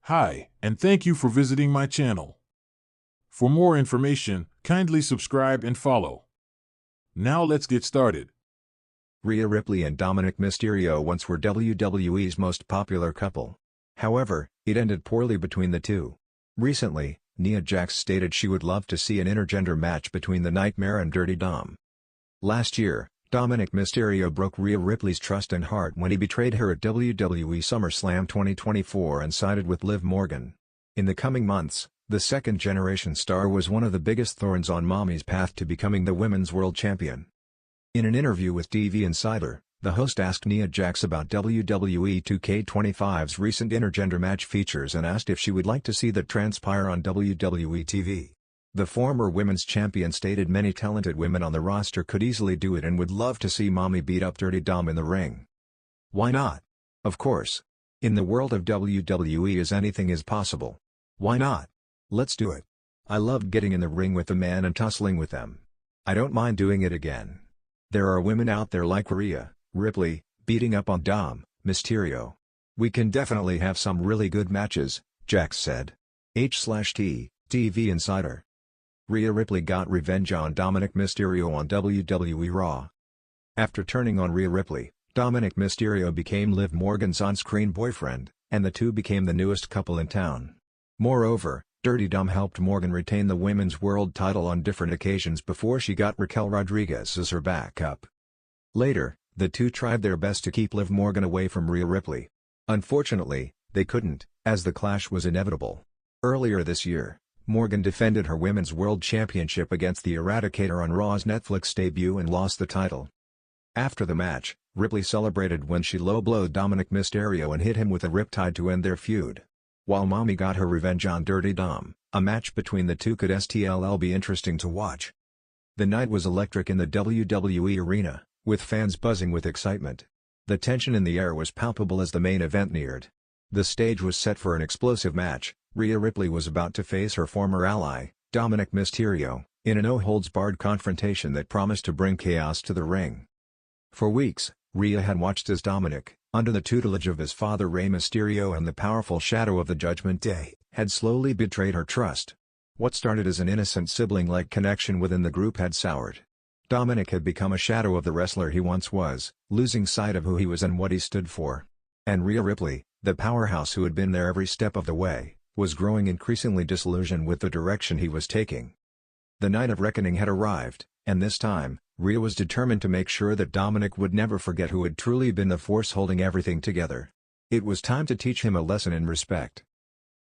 Hi, and thank you for visiting my channel. For more information, kindly subscribe and follow. Now let's get started. Rhea Ripley and Dominik Mysterio once were WWE's most popular couple. However, it ended poorly between the two. Recently, Nia Jax stated she would love to see an intergender match between the Nightmare and Dirty Dom. Last year, Dominik Mysterio broke Rhea Ripley's trust and heart when he betrayed her at WWE SummerSlam 2024 and sided with Liv Morgan. In the coming months, the second-generation star was one of the biggest thorns on Mommy's path to becoming the Women's World Champion. In an interview with TV Insider, the host asked Nia Jax about WWE 2K25's recent intergender match features and asked if she would like to see that transpire on WWE TV. The former women's champion stated many talented women on the roster could easily do it and would love to see Mommy beat up Dirty Dom in the ring. Why not? Of course. In the world of WWE anything is possible. Why not? Let's do it. I loved getting in the ring with the man and tussling with them. I don't mind doing it again. There are women out there like Rhea Ripley, beating up on Dom Mysterio. We can definitely have some really good matches, Jax said. H/T, TV Insider. Rhea Ripley got revenge on Dominik Mysterio on WWE Raw. After turning on Rhea Ripley, Dominik Mysterio became Liv Morgan's on-screen boyfriend, and the two became the newest couple in town. Moreover, Dirty Dom helped Morgan retain the Women's World title on different occasions before she got Raquel Rodriguez as her backup. Later, the two tried their best to keep Liv Morgan away from Rhea Ripley. Unfortunately, they couldn't, as the clash was inevitable. Earlier this year, Morgan defended her Women's World Championship against the Eradicator on Raw's Netflix debut and lost the title. After the match, Ripley celebrated when she low-blowed Dominik Mysterio and hit him with a riptide to end their feud. While Mommy got her revenge on Dirty Dom, a match between the two could still be interesting to watch. The night was electric in the WWE arena, with fans buzzing with excitement. The tension in the air was palpable as the main event neared. The stage was set for an explosive match. Rhea Ripley was about to face her former ally, Dominik Mysterio, in a no-holds-barred confrontation that promised to bring chaos to the ring. For weeks, Rhea had watched as Dominik, under the tutelage of his father Rey Mysterio and the powerful shadow of the Judgment Day, had slowly betrayed her trust. What started as an innocent sibling-like connection within the group had soured. Dominik had become a shadow of the wrestler he once was, losing sight of who he was and what he stood for. And Rhea Ripley, the powerhouse who had been there every step of the way, was growing increasingly disillusioned with the direction he was taking. The night of reckoning had arrived, and this time, Rhea was determined to make sure that Dominik would never forget who had truly been the force holding everything together. It was time to teach him a lesson in respect.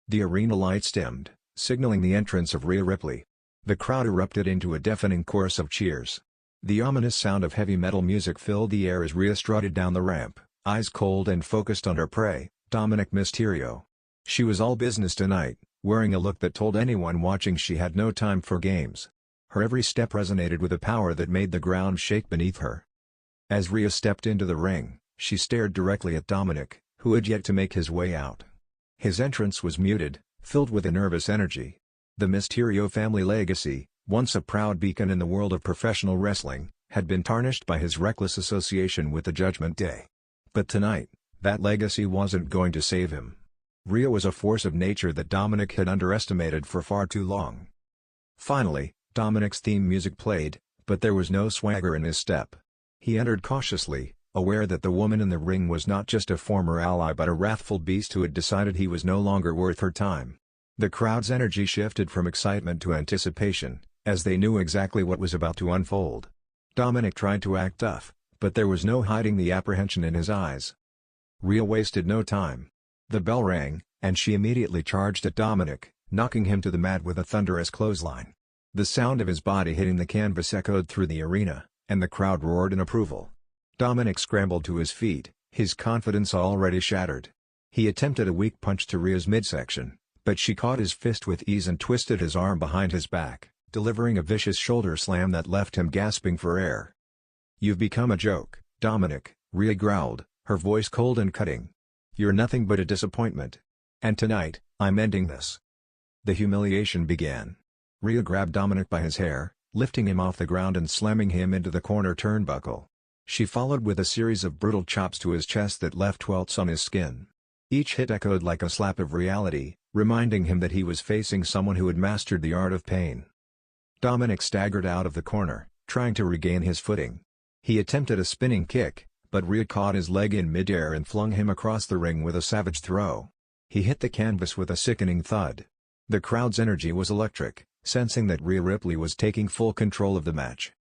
The arena lights dimmed, signaling the entrance of Rhea Ripley. The crowd erupted into a deafening chorus of cheers. The ominous sound of heavy metal music filled the air as Rhea strutted down the ramp, eyes cold and focused on her prey, Dominik Mysterio. She was all business tonight, wearing a look that told anyone watching she had no time for games. Her every step resonated with a power that made the ground shake beneath her. As Rhea stepped into the ring, she stared directly at Dominik, who had yet to make his way out. His entrance was muted, filled with a nervous energy. The Mysterio family legacy, once a proud beacon in the world of professional wrestling, had been tarnished by his reckless association with the Judgment Day. But tonight, that legacy wasn't going to save him. Rhea was a force of nature that Dominik had underestimated for far too long. Finally, Dominik's theme music played, but there was no swagger in his step. He entered cautiously, aware that the woman in the ring was not just a former ally but a wrathful beast who had decided he was no longer worth her time. The crowd's energy shifted from excitement to anticipation, as they knew exactly what was about to unfold. Dominik tried to act tough, but there was no hiding the apprehension in his eyes. Rhea wasted no time. The bell rang, and she immediately charged at Dominik, knocking him to the mat with a thunderous clothesline. The sound of his body hitting the canvas echoed through the arena, and the crowd roared in approval. Dominik scrambled to his feet, his confidence already shattered. He attempted a weak punch to Rhea's midsection, but she caught his fist with ease and twisted his arm behind his back, delivering a vicious shoulder slam that left him gasping for air. "You've become a joke, Dominik," Rhea growled, her voice cold and cutting. "You're nothing but a disappointment. And tonight, I'm ending this." The humiliation began. Rhea grabbed Dominik by his hair, lifting him off the ground and slamming him into the corner turnbuckle. She followed with a series of brutal chops to his chest that left welts on his skin. Each hit echoed like a slap of reality, reminding him that he was facing someone who had mastered the art of pain. Dominik staggered out of the corner, trying to regain his footing. He attempted a spinning kick, but Rhea caught his leg in midair and flung him across the ring with a savage throw. He hit the canvas with a sickening thud. The crowd's energy was electric, sensing that Rhea Ripley was taking full control of the match.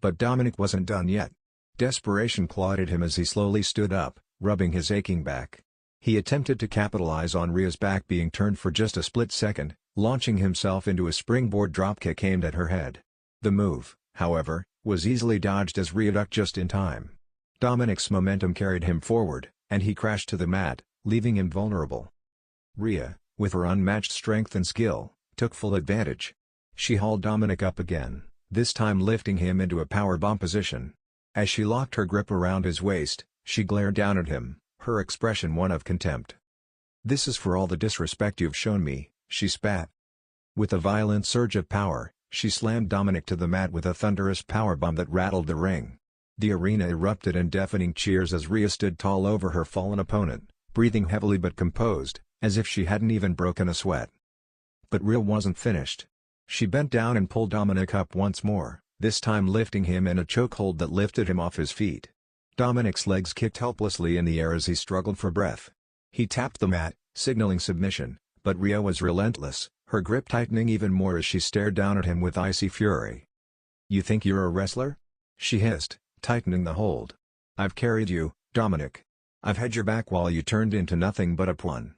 But Dominik wasn't done yet. Desperation clawed at him as he slowly stood up, rubbing his aching back. He attempted to capitalize on Rhea's back being turned for just a split second, launching himself into a springboard dropkick aimed at her head. The move, however, was easily dodged as Rhea ducked just in time. Dominik's momentum carried him forward, and he crashed to the mat, leaving him vulnerable. Rhea, with her unmatched strength and skill, took full advantage. She hauled Dominik up again, this time lifting him into a powerbomb position. As she locked her grip around his waist, she glared down at him, her expression one of contempt. "This is for all the disrespect you've shown me," she spat. With a violent surge of power, she slammed Dominik to the mat with a thunderous powerbomb that rattled the ring. The arena erupted in deafening cheers as Rhea stood tall over her fallen opponent, breathing heavily but composed, as if she hadn't even broken a sweat. But Rhea wasn't finished. She bent down and pulled Dominik up once more, this time lifting him in a chokehold that lifted him off his feet. Dominik's legs kicked helplessly in the air as he struggled for breath. He tapped the mat, signaling submission, but Rhea was relentless, her grip tightening even more as she stared down at him with icy fury. "You think you're a wrestler?" she hissed, tightening the hold. "I've carried you, Dominik. I've had your back while you turned into nothing but a pawn."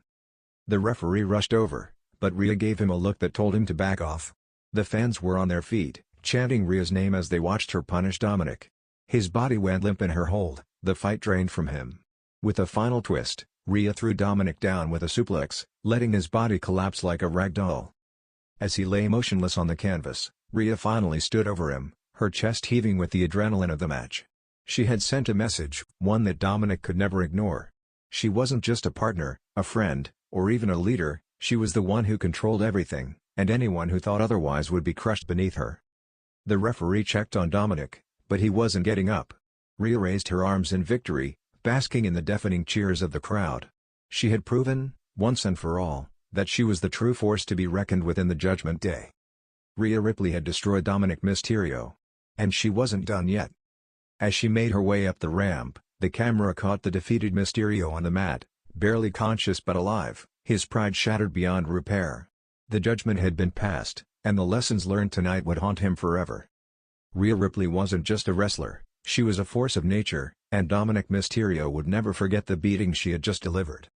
The referee rushed over, but Rhea gave him a look that told him to back off. The fans were on their feet, chanting Rhea's name as they watched her punish Dominik. His body went limp in her hold, the fight drained from him. With a final twist, Rhea threw Dominik down with a suplex, letting his body collapse like a rag doll. As he lay motionless on the canvas, Rhea finally stood over him, her chest heaving with the adrenaline of the match. She had sent a message, one that Dominik could never ignore. She wasn't just a partner, a friend, or even a leader, she was the one who controlled everything, and anyone who thought otherwise would be crushed beneath her. The referee checked on Dominik, but he wasn't getting up. Rhea raised her arms in victory, basking in the deafening cheers of the crowd. She had proven, once and for all, that she was the true force to be reckoned with in the Judgment Day. Rhea Ripley had destroyed Dominik Mysterio. And she wasn't done yet. As she made her way up the ramp, the camera caught the defeated Mysterio on the mat, barely conscious but alive, his pride shattered beyond repair. The judgment had been passed, and the lessons learned tonight would haunt him forever. Rhea Ripley wasn't just a wrestler, she was a force of nature, and Dominik Mysterio would never forget the beating she had just delivered.